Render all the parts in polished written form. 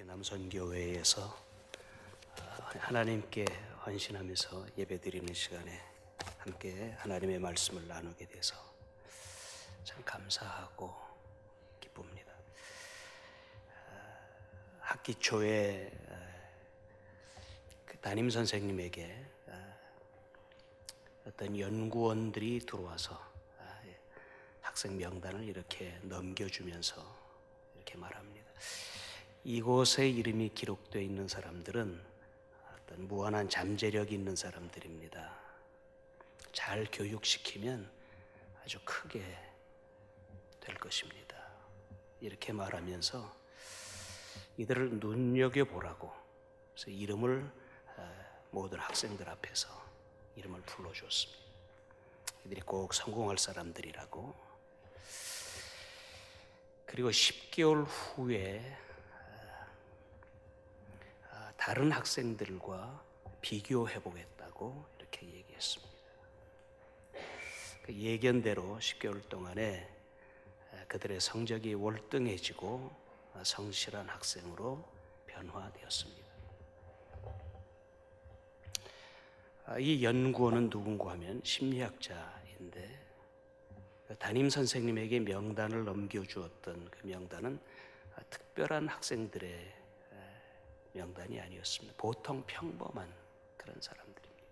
남선교회에서 하나님께 헌신하면서 예배드리는 시간에 함께 하나님의 말씀을 나누게 돼서 참 감사하고 기쁩니다. 학기 초에 담임 선생님에게 어떤 연구원들이 들어와서 학생 명단을 이렇게 넘겨주면서 이렇게 말합니다. 이곳에 이름이 기록되어 있는 사람들은 어떤 무한한 잠재력이 있는 사람들입니다. 잘 교육시키면 아주 크게 될 것입니다. 이렇게 말하면서 이들을 눈여겨보라고 그래서 이름을 모든 학생들 앞에서 이름을 불러줬습니다. 이들이 꼭 성공할 사람들이라고. 그리고 10개월 후에 다른 학생들과 비교해 보겠다고 이렇게 얘기했습니다. 그 예견대로 10개월 동안에 그들의 성적이 월등해지고 성실한 학생으로 변화되었습니다. 이 연구원은 누군가 하면 심리학자인데 담임 선생님에게 명단을 넘겨주었던 그 명단은 특별한 학생들의 명단이 아니었습니다. 보통 평범한 그런 사람들입니다.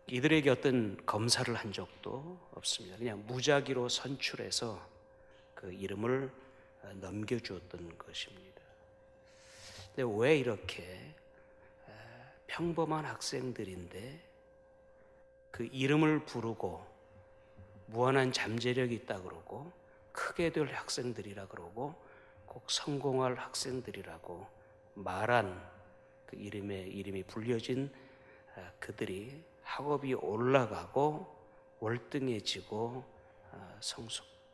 이들에게 어떤 검사를 한 적도 없습니다. 그냥 무작위로 선출해서 그 이름을 넘겨주었던 것입니다. 근데 왜 이렇게 평범한 학생들인데 그 이름을 부르고 무한한 잠재력이 있다 그러고 크게 될 학생들이라 그러고 꼭 성공할 학생들이라고 말한 그 이름이 불려진 그들이 학업이 올라가고 월등해지고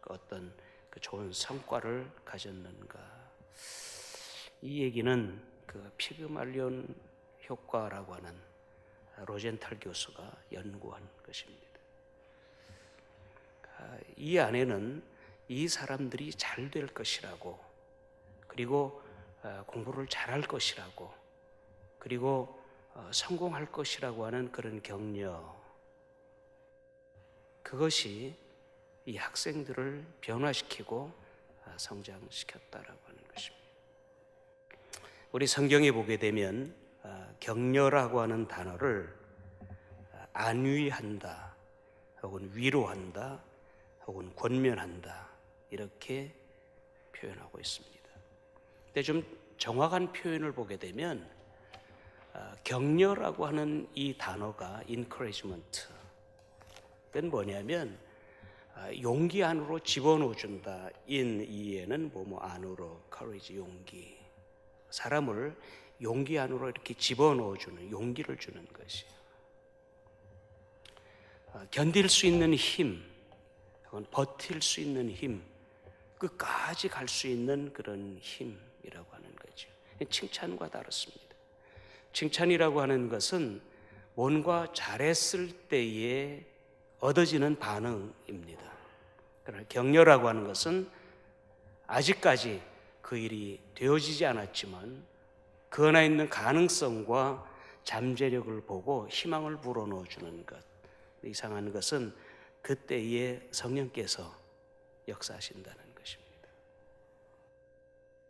어떤 그 좋은 성과를 가졌는가? 이 얘기는 그 피그말리온 효과라고 하는 로젠탈 교수가 연구한 것입니다. 이 안에는 이 사람들이 잘 될 것이라고, 그리고 공부를 잘할 것이라고, 그리고 성공할 것이라고 하는 그런 격려, 그것이 이 학생들을 변화시키고 성장시켰다라고 하는 것입니다. 우리 성경에 보게 되면 격려라고 하는 단어를 안위한다, 혹은 위로한다, 혹은 권면한다 이렇게 표현하고 있습니다. 근데 좀 정확한 표현을 보게 되면 격려라고 하는 이 단어가 encouragement, 그건 뭐냐면 용기 안으로 집어넣어준다. in 이에는 뭐뭐 안으로, courage 용기, 사람을 용기 안으로 이렇게 집어넣어주는, 용기를 주는 것이에요. 견딜 수 있는 힘, 혹은 버틸 수 있는 힘, 끝까지 갈 수 있는 그런 힘이라고 하는 거죠. 칭찬과 다릅니다. 칭찬이라고 하는 것은 뭔가 잘했을 때에 얻어지는 반응입니다. 그러나 격려라고 하는 것은 아직까지 그 일이 되어지지 않았지만 그 안에 있는 가능성과 잠재력을 보고 희망을 불어넣어주는 것. 이상한 것은 그때에 성령께서 역사하신다는 것입니다.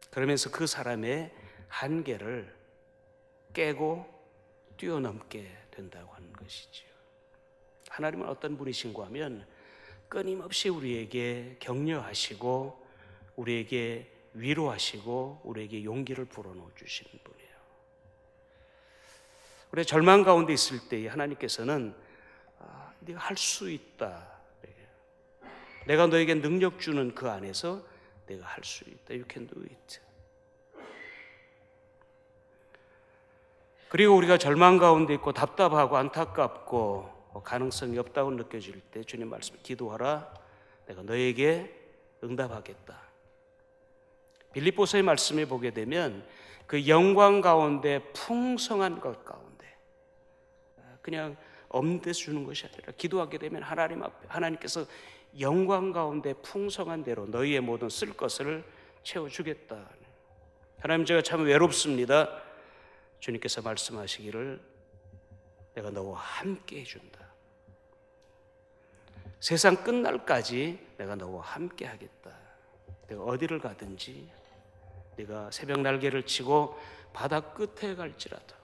그러면서 그 사람의 한계를 깨고 뛰어넘게 된다고 하는 것이지요. 하나님은 어떤 분이신가 하면 끊임없이 우리에게 격려하시고 우리에게 위로하시고 우리에게 용기를 불어넣어 주시는 분이에요. 우리 절망 가운데 있을 때 하나님께서는 네가 할 수 있다, 내가 너에게 능력 주는 그 안에서 내가 할 수 있다, you can do it. 그리고 우리가 절망 가운데 있고 답답하고 안타깝고 가능성이 없다고 느껴질 때 주님 말씀, 기도하라, 내가 너에게 응답하겠다. 빌립보서의 말씀에 보게 되면 그 영광 가운데 풍성한 것 가운데 그냥 없는 데서 주는 것이 아니라 기도하게 되면 하나님 앞에 하나님께서 영광 가운데 풍성한 대로 너희의 모든 쓸 것을 채워주겠다. 하나님, 제가 참 외롭습니다. 주님께서 말씀하시기를 내가 너와 함께 해준다. 세상 끝날까지 내가 너와 함께 하겠다. 내가 어디를 가든지, 네가 새벽 날개를 치고 바다 끝에 갈지라도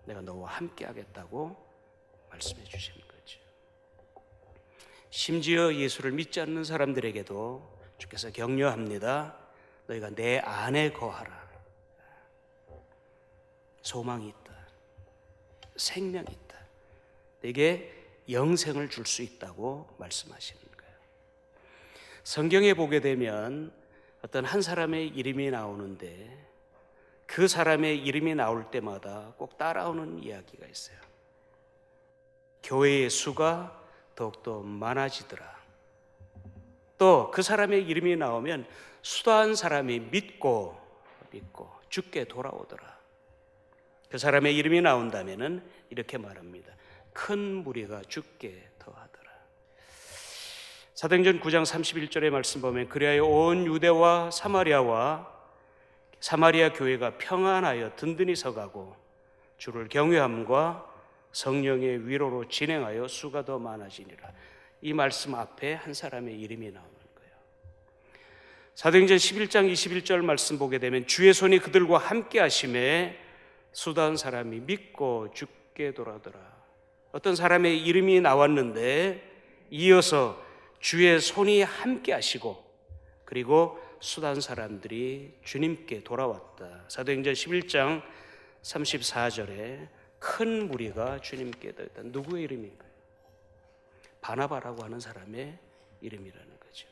내가 너와 함께 하겠다고 말씀해 주시는 거죠. 심지어 예수를 믿지 않는 사람들에게도 주께서 격려합니다. 너희가 내 안에 거하라. 소망이 있다. 생명이 있다. 내게 영생을 줄 수 있다고 말씀하시는 거예요. 성경에 보게 되면 어떤 한 사람의 이름이 나오는데 그 사람의 이름이 나올 때마다 꼭 따라오는 이야기가 있어요. 교회의 수가 더욱더 많아지더라. 또 그 사람의 이름이 나오면 수다한 사람이 믿고 죽게 돌아오더라. 그 사람의 이름이 나온다면은 이렇게 말합니다. 큰 무리가 죽게 더하더라. 사도행전 9장 31절의 말씀 보면 그리하여 온 유대와 사마리아 교회가 평안하여 든든히 서가고 주를 경외함과 성령의 위로로 진행하여 수가 더 많아지니라. 이 말씀 앞에 한 사람의 이름이 나오는 거예요. 사도행전 11장 21절 말씀 보게 되면 주의 손이 그들과 함께 하심에 수다한 사람이 믿고 죽게 돌아더라. 어떤 사람의 이름이 나왔는데 이어서 주의 손이 함께 하시고 그리고 수다한 사람들이 주님께 돌아왔다. 사도행전 11장 34절에 큰 무리가 주님께 들었다. 누구의 이름인가요? 바나바라고 하는 사람의 이름이라는 거죠.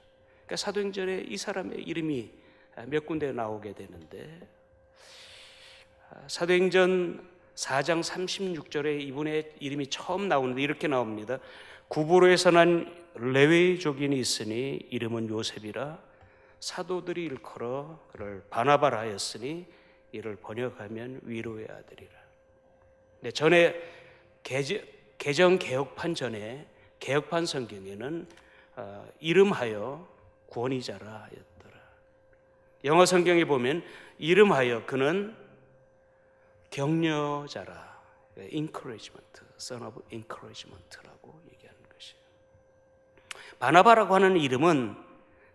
그러니까 사도행전에 이 사람의 이름이 몇 군데 나오게 되는데 사도행전 4장 36절에 이분의 이름이 처음 나오는데 이렇게 나옵니다. 구브로에서 난 레위족인이 있으니 이름은 요셉이라 사도들이 일컬어 그를 바나바라 하였으니 이를 번역하면 위로의 아들이라. 네, 전에 개정 개혁판 전에 개혁판 성경에는 이름하여 구원이자라 하였더라. 영어 성경에 보면 이름하여 그는 격려자라, encouragement, son of encouragement라고 얘기하는 것이에요. 바나바라고 하는 이름은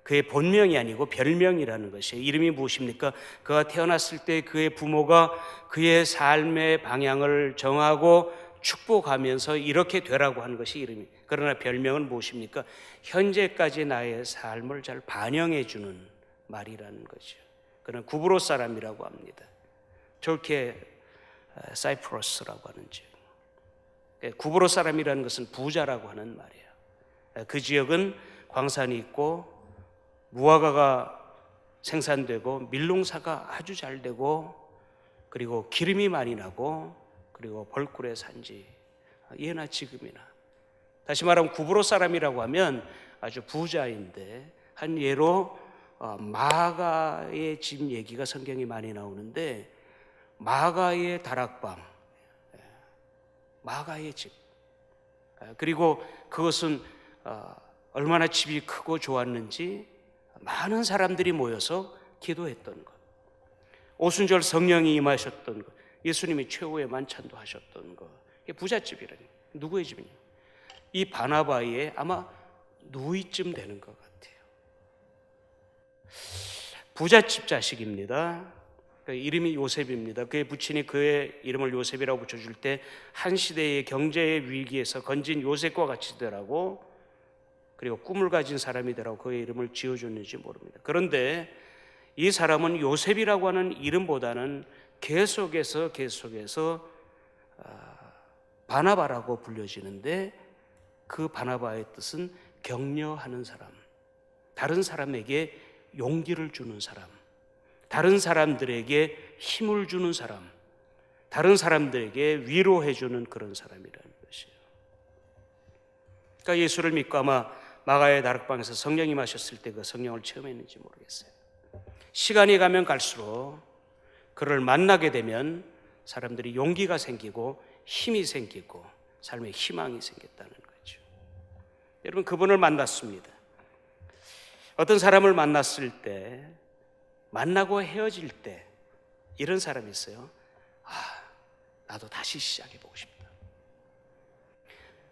그의 본명이 아니고 별명이라는 것이에요. 이름이 무엇입니까? 그가 태어났을 때 그의 부모가 그의 삶의 방향을 정하고 축복하면서 이렇게 되라고 하는 것이 이름이. 그러나 별명은 무엇입니까? 현재까지 나의 삶을 잘 반영해 주는 말이라는 거죠. 그는 구브로 사람이라고 합니다. 터키 사이프러스라고 하는 지역. 구브로 사람이라는 것은 부자라고 하는 말이에요. 그 지역은 광산이 있고 무화과가 생산되고 밀농사가 아주 잘 되고 그리고 기름이 많이 나고 그리고 벌꿀의 산지 예나 지금이나. 다시 말하면 구브로 사람이라고 하면 아주 부자인데 한 예로 마가의 집 얘기가 성경에 많이 나오는데 마가의 다락방, 마가의 집, 그리고 그것은 얼마나 집이 크고 좋았는지 많은 사람들이 모여서 기도했던 것, 오순절 성령이 임하셨던 것, 예수님이 최후의 만찬도 하셨던 것, 이게 부잣집이라니. 누구의 집이냐? 이 바나바의 아마 누이쯤 되는 것 같아요. 부잣집 자식입니다. 이름이 요셉입니다. 그의 부친이 그의 이름을 요셉이라고 붙여줄 때 한 시대의 경제의 위기에서 건진 요셉과 같이 되라고, 그리고 꿈을 가진 사람이 되라고 그의 이름을 지어줬는지 모릅니다. 그런데 이 사람은 요셉이라고 하는 이름보다는 계속해서 바나바라고 불려지는데 그 바나바의 뜻은 격려하는 사람, 다른 사람에게 용기를 주는 사람, 다른 사람들에게 힘을 주는 사람, 다른 사람들에게 위로해 주는 그런 사람이라는 것이에요. 그러니까 예수를 믿고 아마 마가의 다락방에서 성령이 마셨을 때 그 성령을 체험했는지 모르겠어요. 시간이 가면 갈수록 그를 만나게 되면 사람들이 용기가 생기고 힘이 생기고 삶의 희망이 생겼다는 거죠. 여러분, 그분을 만났습니다. 어떤 사람을 만났을 때 만나고 헤어질 때 이런 사람이 있어요. 나도 다시 시작해보고 싶다.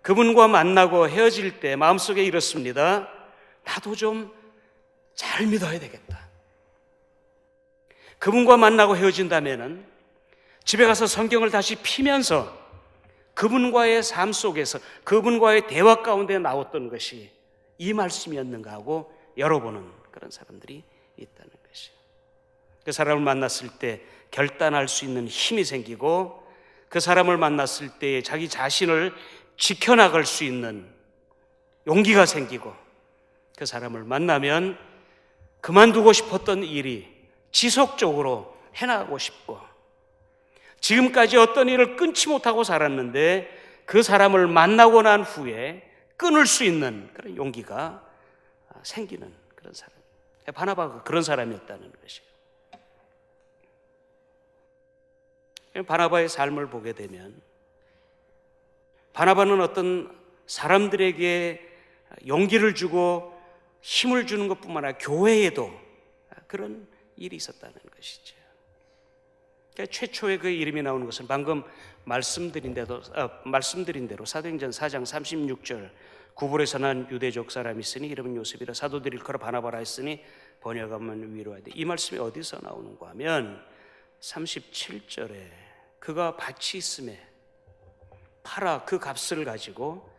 그분과 만나고 헤어질 때 마음속에 이렇습니다. 나도 좀 잘 믿어야 되겠다. 그분과 만나고 헤어진다면은 집에 가서 성경을 다시 피면서 그분과의 삶 속에서 그분과의 대화 가운데 나왔던 것이 이 말씀이었는가 하고 열어보는 그런 사람들이 있다는 것이에요. 그 사람을 만났을 때 결단할 수 있는 힘이 생기고 그 사람을 만났을 때 자기 자신을 지켜나갈 수 있는 용기가 생기고 그 사람을 만나면 그만두고 싶었던 일이 지속적으로 해나가고 싶고 지금까지 어떤 일을 끊지 못하고 살았는데 그 사람을 만나고 난 후에 끊을 수 있는 그런 용기가 생기는 그런 사람. 바나바가 그런 사람이었다는 것이에요. 바나바의 삶을 보게 되면 바나바는 어떤 사람들에게 용기를 주고 힘을 주는 것뿐만 아니라 교회에도 그런 일이 있었다는 것이죠. 그러니까 최초의 그 이름이 나오는 것은 방금 말씀드린 대로 사도행전 4장 36절 구불에서 난 유대족 사람이 있으니 이름은 요셉이라 사도들이 일컬어 바나바라 했으니 번역하면 위로하되 이 말씀이 어디서 나오는가 하면 37절에 그가 밭이 있음에 팔아 그 값을 가지고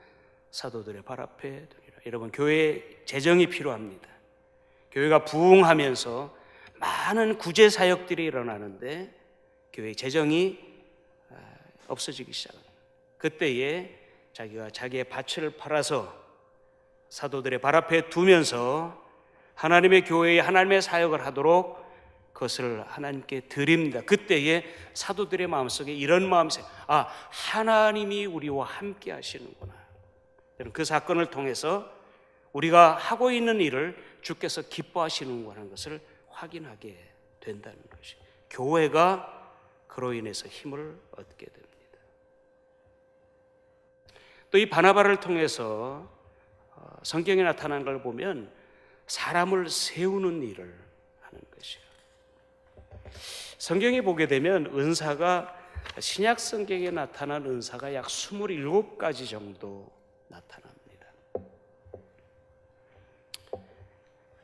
사도들의 발 앞에 두니라. 여러분 교회에 재정이 필요합니다. 교회가 부흥하면서 많은 구제 사역들이 일어나는데 교회 재정이 없어지기 시작합니다. 그때에 자기가 자기의 밭을 팔아서 사도들의 발 앞에 두면서 하나님의 교회에 하나님의 사역을 하도록 그것을 하나님께 드립니다. 그때에 사도들의 마음속에 이런 마음이 생겨요. 하나님이 우리와 함께 하시는구나. 그 사건을 통해서 우리가 하고 있는 일을 주께서 기뻐하시는구나 하는 것을 확인하게 된다는 것이 교회가 그로 인해서 힘을 얻게 됩니다. 또 이 바나바를 통해서 성경에 나타난 걸 보면 사람을 세우는 일을 하는 것이에요. 성경에 보게 되면 은사가 신약 성경에 나타난 은사가 약 27가지 정도 나타납니다.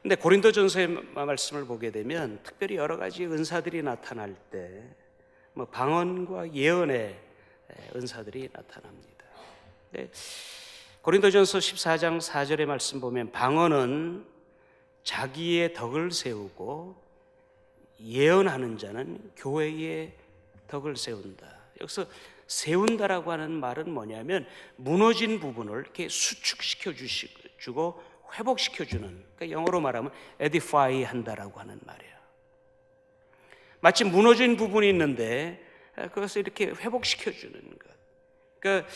근데 고린도전서의 말씀을 보게 되면 특별히 여러 가지 은사들이 나타날 때 방언과 예언의 은사들이 나타납니다. 고린도전서 14장 4절의 말씀 보면 방언은 자기의 덕을 세우고 예언하는 자는 교회의 덕을 세운다. 여기서 세운다라고 하는 말은 뭐냐면 무너진 부분을 이렇게 수축시켜 주고 회복시켜 주는, 그러니까 영어로 말하면 edify 한다라고 하는 말이에요. 마치 무너진 부분이 있는데 그것을 이렇게 회복시켜 주는 것. 그러니까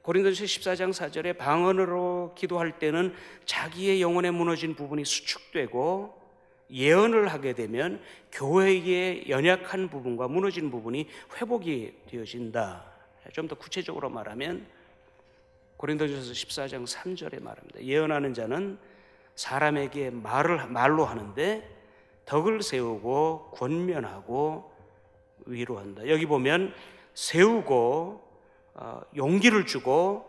고린도전서 14장 4절에 방언으로 기도할 때는 자기의 영혼에 무너진 부분이 수축되고 예언을 하게 되면 교회의 연약한 부분과 무너진 부분이 회복이 되어진다. 좀 더 구체적으로 말하면 고린도전서 14장 3절에 말합니다. 예언하는 자는 사람에게 말로 하는데 덕을 세우고 권면하고 위로한다. 여기 보면 세우고 용기를 주고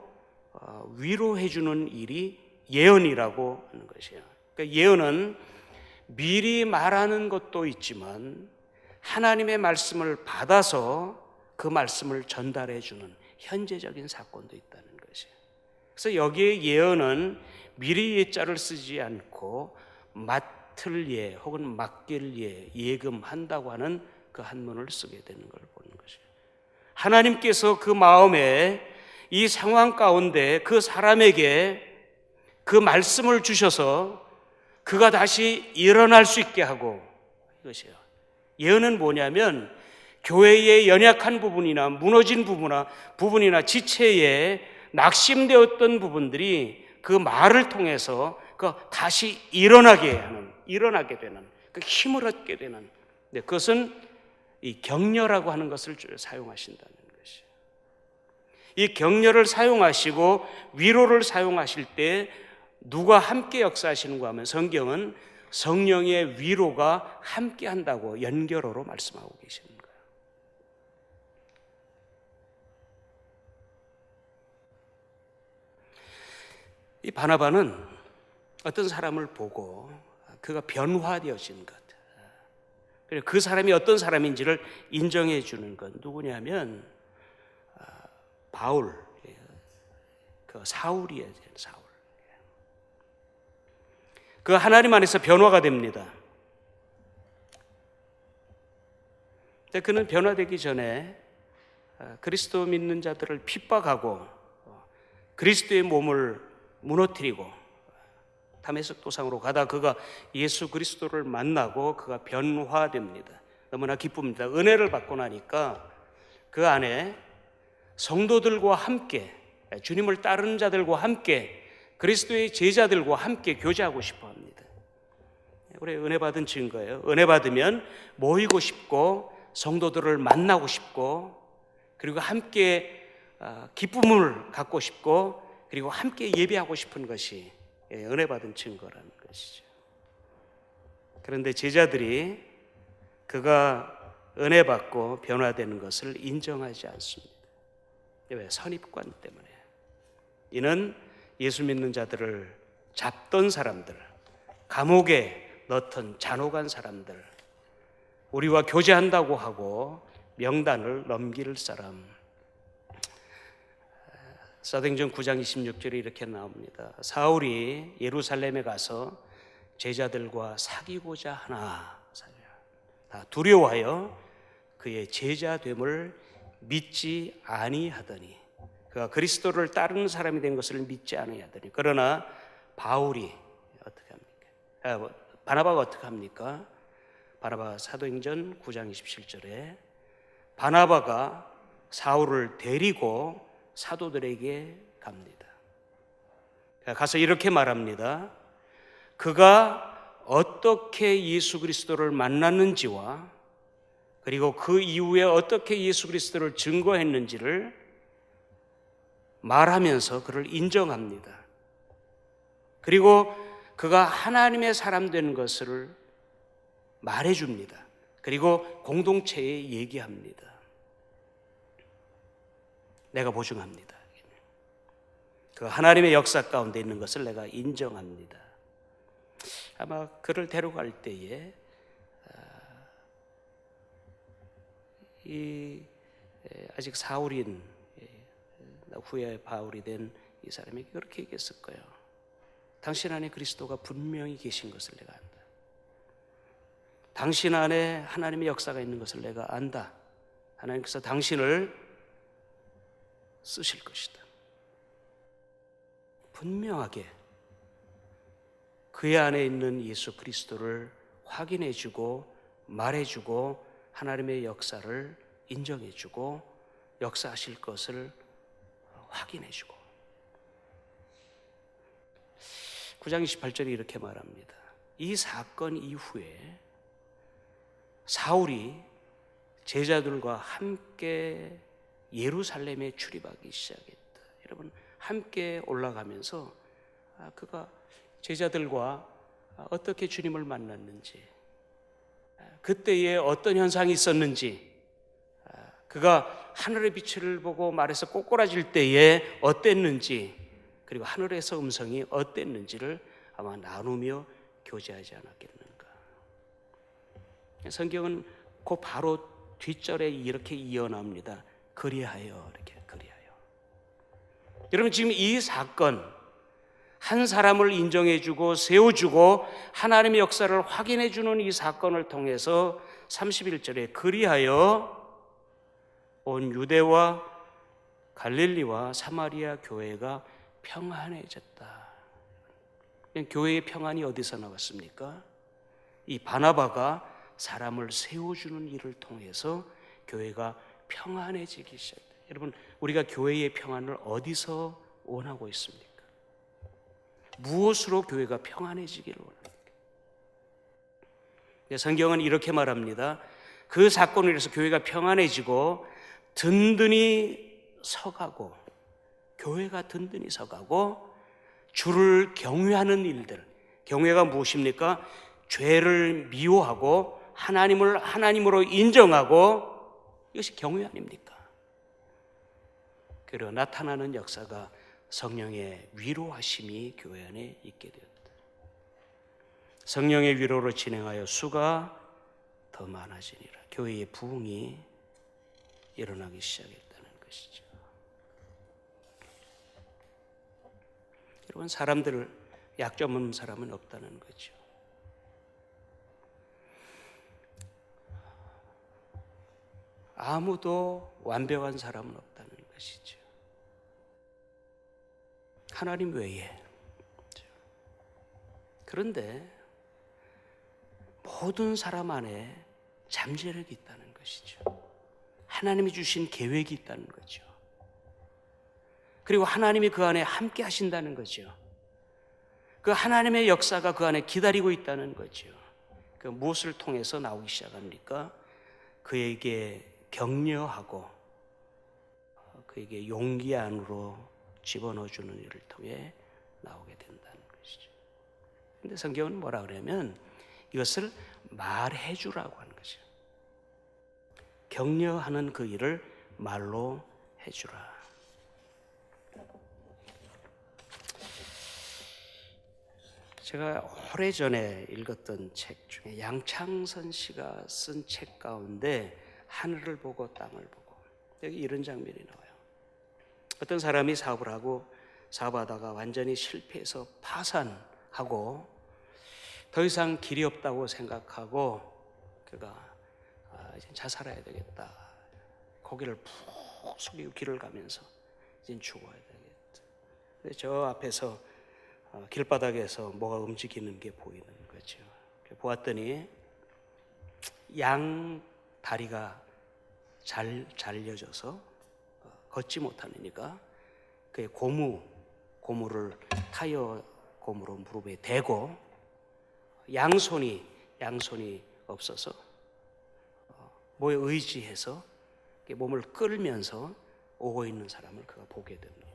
위로해 주는 일이 예언이라고 하는 것이에요. 그러니까 예언은 미리 말하는 것도 있지만 하나님의 말씀을 받아서 그 말씀을 전달해 주는 현재적인 사건도 있다는 것이에요. 그래서 여기에 예언은 미리 예자를 쓰지 않고 맡을 예 혹은 맡길 예, 예금한다고 하는 그 한문을 쓰게 되는 걸 보는 것이에요. 하나님께서 그 마음에 이 상황 가운데 그 사람에게 그 말씀을 주셔서 그가 다시 일어날 수 있게 하고, 이것이에요. 예언은 뭐냐면 교회의 연약한 부분이나 무너진 부분이나 지체에 낙심되었던 부분들이 그 말을 통해서 다시 일어나게 되는 그 힘을 얻게 되는, 그것은 이 격려라고 하는 것을 사용하신다는 것이에요. 이 격려를 사용하시고 위로를 사용하실 때 누가 함께 역사하시는가 하면 성경은 성령의 위로가 함께한다고 연결어로 말씀하고 계시는 거예요. 이 바나바는 어떤 사람을 보고 그가 변화되어진 것, 그리고 그 사람이 어떤 사람인지를 인정해 주는 건 누구냐면 바울, 그 사울이에요. 사울. 그 하나님 안에서 변화가 됩니다. 근데 그는 변화되기 전에 그리스도 믿는 자들을 핍박하고 그리스도의 몸을 무너뜨리고 다메섹 도상으로 가다 그가 예수 그리스도를 만나고 그가 변화됩니다. 너무나 기쁩니다. 은혜를 받고 나니까 그 안에 성도들과 함께, 주님을 따르는 자들과 함께, 그리스도의 제자들과 함께 교제하고 싶어 합니다. 우리 은혜 받은 증거예요. 은혜 받으면 모이고 싶고 성도들을 만나고 싶고 그리고 함께 기쁨을 갖고 싶고 그리고 함께 예배하고 싶은 것이 은혜 받은 증거라는 것이죠. 그런데 제자들이 그가 은혜 받고 변화되는 것을 인정하지 않습니다. 왜? 선입관 때문에. 이는 예수 믿는 자들을 잡던 사람들, 감옥에 넣던 잔혹한 사람들, 우리와 교제한다고 하고 명단을 넘길 사람. 사도행전 9장 26절에 이렇게 나옵니다. 사울이 예루살렘에 가서 제자들과 사귀고자 하나 다 두려워하여 그의 제자됨을 믿지 아니하더니, 그가 그리스도를 따르는 사람이 된 것을 믿지 아니하더니. 그러나 바울이 어떻게 합니까? 바나바가 어떻게 합니까? 바나바 사도행전 9장 27절에 바나바가 사울을 데리고 사도들에게 갑니다. 가서 이렇게 말합니다. 그가 어떻게 예수 그리스도를 만났는지와 그리고 그 이후에 어떻게 예수 그리스도를 증거했는지를 말하면서 그를 인정합니다. 그리고 그가 하나님의 사람 된 것을 말해줍니다. 그리고 공동체에 얘기합니다. 내가 보증합니다. 그 하나님의 역사 가운데 있는 것을 내가 인정합니다. 아마 그를 데려갈 때에 아직 사울인 후에 바울이 된 이 사람이 그렇게 얘기했을 거예요. 당신 안에 그리스도가 분명히 계신 것을 내가 안다. 당신 안에 하나님의 역사가 있는 것을 내가 안다. 하나님께서 당신을 쓰실 것이다. 분명하게 그의 안에 있는 예수 그리스도를 확인해주고 말해주고 하나님의 역사를 인정해주고 역사하실 것을 확인해주고. 9장 28절에 이렇게 말합니다. 이 사건 이후에 사울이 제자들과 함께 예루살렘에 출입하기 시작했다. 여러분, 함께 올라가면서 그가 제자들과 어떻게 주님을 만났는지, 그때에 어떤 현상이 있었는지, 그가 하늘의 빛을 보고 말에서 꼬꾸라질 때에 어땠는지, 그리고 하늘에서 음성이 어땠는지를 아마 나누며 교제하지 않았겠는가. 성경은 그 바로 뒷절에 이렇게 이어납니다. 그리하여, 이렇게 그리하여. 여러분, 지금 이 사건, 한 사람을 인정해주고 세워주고 하나님의 역사를 확인해주는 이 사건을 통해서 31절에 그리하여 온 유대와 갈릴리와 사마리아 교회가 평안해졌다. 교회의 평안이 어디서 나왔습니까? 이 바나바가 사람을 세워주는 일을 통해서 교회가 평안해지기 시작했다. 여러분, 우리가 교회의 평안을 어디서 원하고 있습니까? 무엇으로 교회가 평안해지기를 원합니까? 성경은 이렇게 말합니다. 그 사건으로 인해서 교회가 평안해지고 든든히 서가고, 교회가 든든히 서가고 주를 경외하는 일들. 경외가 무엇입니까? 죄를 미워하고 하나님을 하나님으로 인정하고, 이것이 경외 아닙니까? 그리고 나타나는 역사가 성령의 위로하심이 교회 안에 있게 되었다. 성령의 위로로 진행하여 수가 더 많아지니라. 교회의 부흥이 일어나기 시작했다는 것이죠. 여러분, 사람들 약점 없는 사람은 없다는 거죠. 아무도 완벽한 사람은 없다는 것이죠. 하나님 외에. 그런데 모든 사람 안에 잠재력이 있다는 것이죠. 하나님이 주신 계획이 있다는 거죠. 그리고 하나님이 그 안에 함께 하신다는 거죠. 그 하나님의 역사가 그 안에 기다리고 있다는 거죠. 그 무엇을 통해서 나오기 시작합니까? 그에게 격려하고 그에게 용기 안으로 집어넣어주는 일을 통해 나오게 된다는 것이죠. 그런데 성경은 뭐라 그러냐면 이것을 말해주라고 하는 거죠. 격려하는 그 일을 말로 해주라. 제가 오래전에 읽었던 책 중에 양창선 씨가 쓴 책 가운데 하늘을 보고 땅을 보고, 여기 이런 장면이 나와요. 어떤 사람이 사업을 하고 사업하다가 완전히 실패해서 파산하고 더 이상 길이 없다고 생각하고 그가 이제 자살해야 되겠다. 고개를 푹 숙이고 길을 가면서 이제 죽어야 되겠다. 근데 저 앞에서 길바닥에서 뭐가 움직이는 게 보이는 거죠. 보았더니 양 다리가 잘려져서 걷지 못하니까 그 고무를 타이어 고무로 무릎에 대고 양손이 없어서 뭐에 의지해서 몸을 끌면서 오고 있는 사람을 그가 보게 됩니다.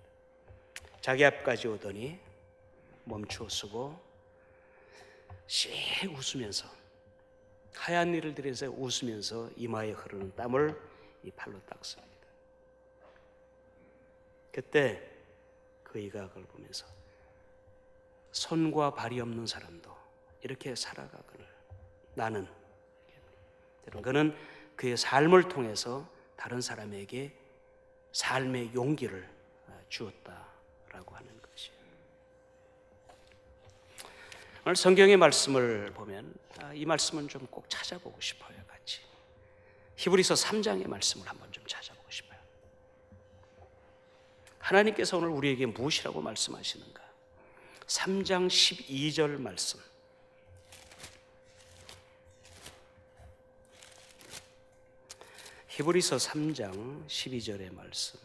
자기 앞까지 오더니 멈추어 서고 씩 웃으면서 하얀 이를 들여서 웃으면서 이마에 흐르는 땀을 이 팔로 닦습니다. 그때 그이가 그걸 보면서 손과 발이 없는 사람도 이렇게 살아가거늘 나는, 그는 그의 삶을 통해서 다른 사람에게 삶의 용기를 주었다라고 하는 것이에요. 오늘 성경의 말씀을 보면 이 말씀은 좀 꼭 찾아보고 싶어요. 같이 히브리서 3장의 말씀을 한번 좀 찾아보고 싶어요. 하나님께서 오늘 우리에게 무엇이라고 말씀하시는가? 3장 12절 말씀. 히브리서 3장 12절의 말씀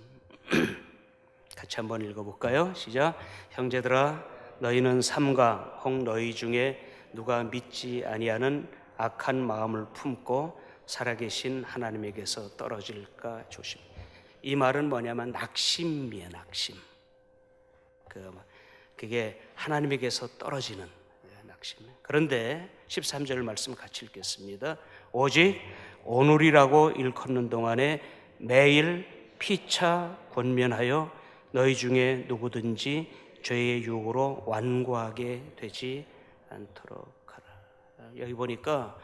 같이 한번 읽어볼까요? 시작. 형제들아, 너희는 삼가 혹 너희 중에 누가 믿지 아니하는 악한 마음을 품고 살아계신 하나님에게서 떨어질까 조심. 이 말은 뭐냐면 낙심이에요. 낙심. 그게 하나님에게서 떨어지는 낙심. 그런데 13절 말씀 같이 읽겠습니다. 오직 오늘이라고 일컫는 동안에 매일 피차 권면하여 너희 중에 누구든지 죄의 유혹으로 완고하게 되지 않도록 하라. 여기 보니까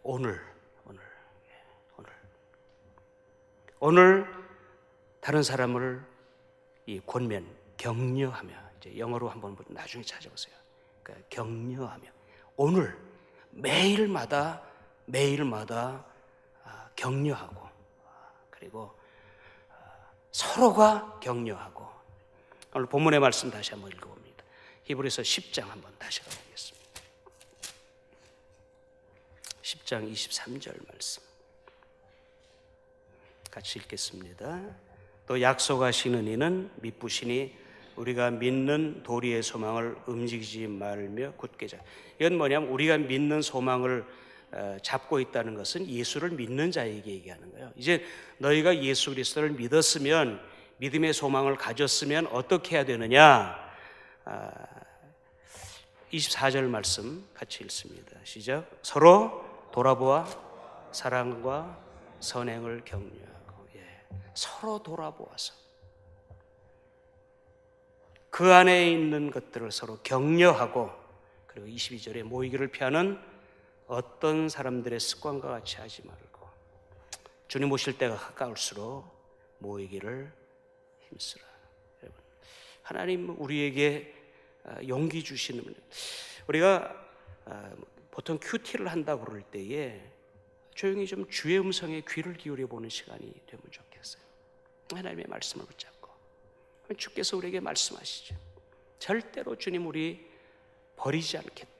오늘 다른 사람을 이 권면, 격려하며, 이제 영어로 한번 나중에 찾아보세요. 그러니까 격려하며 오늘 매일마다 격려하고, 그리고 서로가 격려하고. 오늘 본문의 말씀 다시 한번 읽어봅니다. 히브리서 10장 한번 다시 가보겠습니다. 10장 23절 말씀 같이 읽겠습니다. 또 약속하시는 이는 미쁘시니 우리가 믿는 도리의 소망을 움직이지 말며 굳게 잡. 이건 뭐냐면 우리가 믿는 소망을 잡고 있다는 것은 예수를 믿는 자에게 얘기하는 거예요. 이제 너희가 예수 그리스도를 믿었으면, 믿음의 소망을 가졌으면 어떻게 해야 되느냐? 24절 말씀 같이 읽습니다. 시작. 서로 돌아보아 사랑과 선행을 격려하고. 서로 돌아보아서 그 안에 있는 것들을 서로 격려하고, 그리고 22절에 모이기를 피하는 어떤 사람들의 습관과 같이 하지 말고 주님 오실 때가 가까울수록 모이기를 힘쓰라. 여러분, 하나님 우리에게 용기 주시는, 우리가 보통 큐티를 한다고 그럴 때에 조용히 좀 주의 음성에 귀를 기울여 보는 시간이 되면 좋겠어요. 하나님의 말씀을 붙잡고 주께서 우리에게 말씀하시죠. 절대로 주님 우리 버리지 않겠다.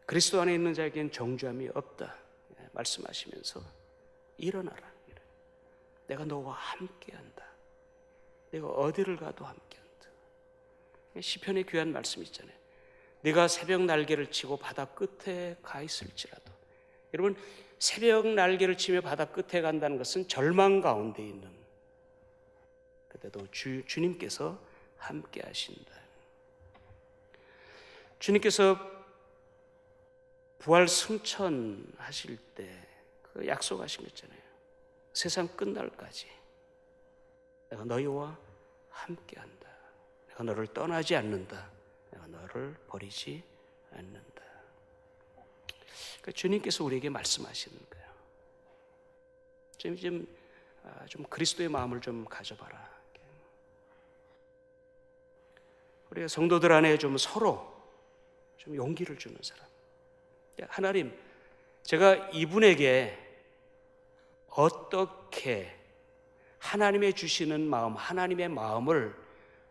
그리스도 안에 있는 자에게는 정죄함이 없다 말씀하시면서 일어나라. 내가 너와 함께한다. 내가 어디를 가도 함께한다. 시편의 귀한 말씀 있잖아요. 네가 새벽 날개를 치고 바다 끝에 가 있을지라도. 여러분, 새벽 날개를 치며 바다 끝에 간다는 것은 절망 가운데 있는, 그때도 주님께서 함께 하신다. 주님께서 부활 승천하실 때 그 약속하신 거 있잖아요. 세상 끝날까지 내가 너희와 함께한다. 내가 너를 떠나지 않는다. 내가 너를 버리지 않는다. 그러니까 주님께서 우리에게 말씀하시는 거예요. 좀 그리스도의 마음을 좀 가져봐라. 우리가 성도들 안에 좀 서로 좀 용기를 주는 사람. 하나님, 제가 이분에게 어떻게 하나님의 주시는 마음, 하나님의 마음을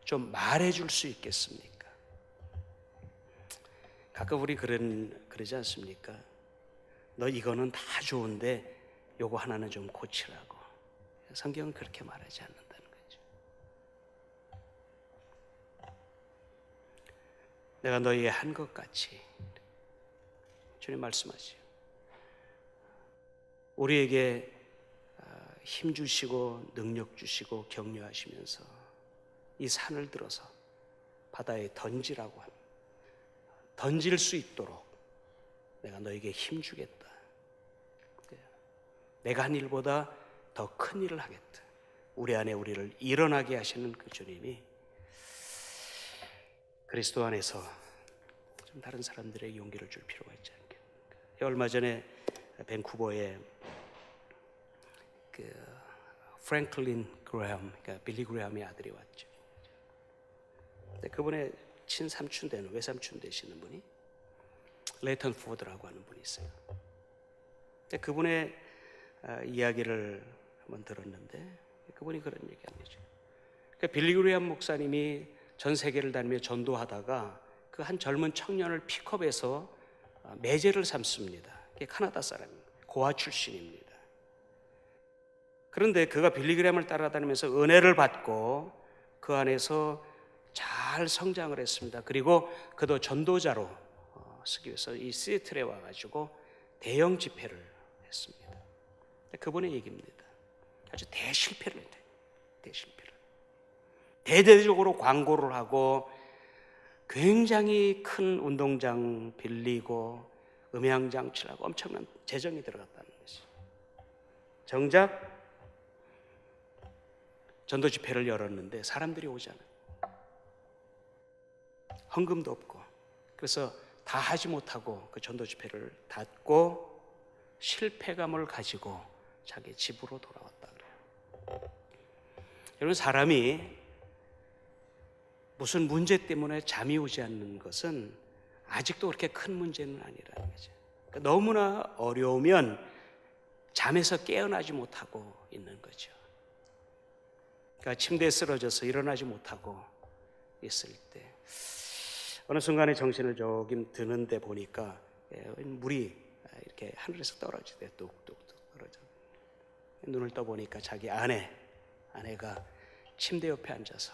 좀 말해줄 수 있겠습니까? 가끔 우리 그러지 않습니까? 너 이거는 다 좋은데 요거 하나는 좀 고치라고. 성경은 그렇게 말하지 않는다는 거죠. 내가 너희의 한 것 같이. 주님 말씀하시죠. 우리에게 힘 주시고 능력 주시고 격려하시면서 이 산을 들어서 바다에 던지라고 합니다. 던질 수 있도록 내가 너에게 힘 주겠다. 내가 한 일보다 더 큰 일을 하겠다. 우리 안에 우리를 일어나게 하시는 그 주님이 그리스도 안에서 좀 다른 사람들에게 용기를 줄 필요가 있지 않겠습니까? 얼마 전에 밴쿠버에 그 프랭클린 그레엄, 그러니까 빌리 그레엄의 아들이 왔죠. 그분의 친삼촌 되는, 외삼촌 되시는 분이 레이턴 포드라고 하는 분이 있어요. 그분의 이야기를 한번 들었는데 그분이 그런 얘기한 거죠. 빌리 그레엄 목사님이 전 세계를 다니며 전도하다가 그 한 젊은 청년을 픽업해서 매제를 삼습니다. 캐나다 사람입니다. 고아 출신입니다. 그런데 그가 빌리 그레엄을 따라다니면서 은혜를 받고 그 안에서 잘 성장을 했습니다. 그리고 그도 전도자로 쓰기 위해서 이 시애틀에 와가지고 대형 집회를 했습니다. 그분의 얘기입니다. 아주 대실패를 했대요. 대실패를. 대대적으로 광고를 하고 굉장히 큰 운동장 빌리고 음향장치를 하고 엄청난 재정이 들어갔다는 것이. 정작 전도 집회를 열었는데 사람들이 오잖아요. 헌금도 없고. 그래서 다 하지 못하고 그 전도 집회를 닫고 실패감을 가지고 자기 집으로 돌아왔다 그래요. 여러분, 사람이 무슨 문제 때문에 잠이 오지 않는 것은 아직도 그렇게 큰 문제는 아니라는 거죠. 그러니까 너무나 어려우면 잠에서 깨어나지 못하고 있는 거죠. 그러니까 침대에 쓰러져서 일어나지 못하고 있을 때 어느 순간에 정신을 조금 드는데 보니까 물이 이렇게 하늘에서 떨어지대. 뚝뚝뚝 떨어져. 눈을 떠보니까 자기 아내가 침대 옆에 앉아서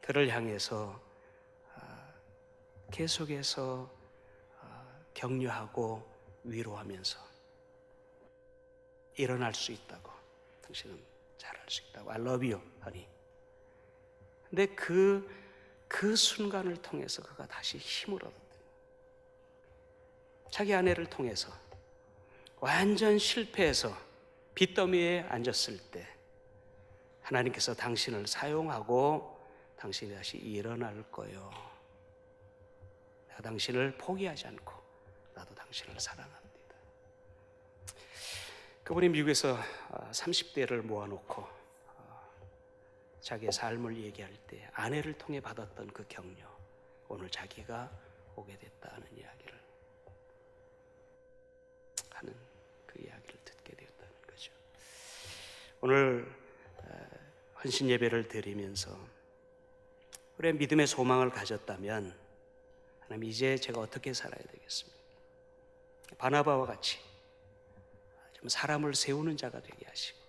그를 향해서 계속해서 격려하고 위로하면서 일어날 수 있다고, 당신은 잘할 수 있다고, I love you, honey. 근데 그 그 순간을 통해서 그가 다시 힘을 얻었다. 자기 아내를 통해서 완전 실패해서 빚더미에 앉았을 때 하나님께서 당신을 사용하고 당신이 다시 일어날 거요. 내가 당신을 포기하지 않고 나도 당신을 사랑합니다. 그분이 미국에서 30대를 모아놓고 자기의 삶을 얘기할 때 아내를 통해 받았던 그 격려, 오늘 자기가 오게 됐다는 이야기를 하는 그 이야기를 듣게 되었다는 거죠. 오늘 헌신 예배를 드리면서 우리의 믿음의 소망을 가졌다면 하나님, 이제 제가 어떻게 살아야 되겠습니까? 바나바와 같이 좀 사람을 세우는 자가 되게 하시고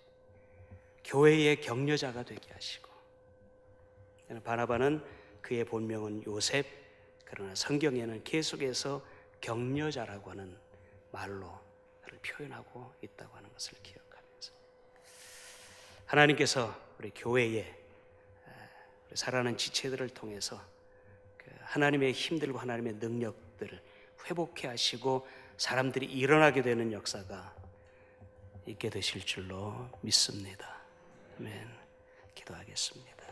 교회의 격려자가 되게 하시고, 바나바는 그의 본명은 요셉, 그러나 성경에는 계속해서 격려자라고 하는 말로 그를 표현하고 있다고 하는 것을 기억하면서 하나님께서 우리 교회에 우리 살아가는 지체들을 통해서 하나님의 힘들고 하나님의 능력들을 회복해 하시고 사람들이 일어나게 되는 역사가 있게 되실 줄로 믿습니다. 아멘. 기도하겠습니다.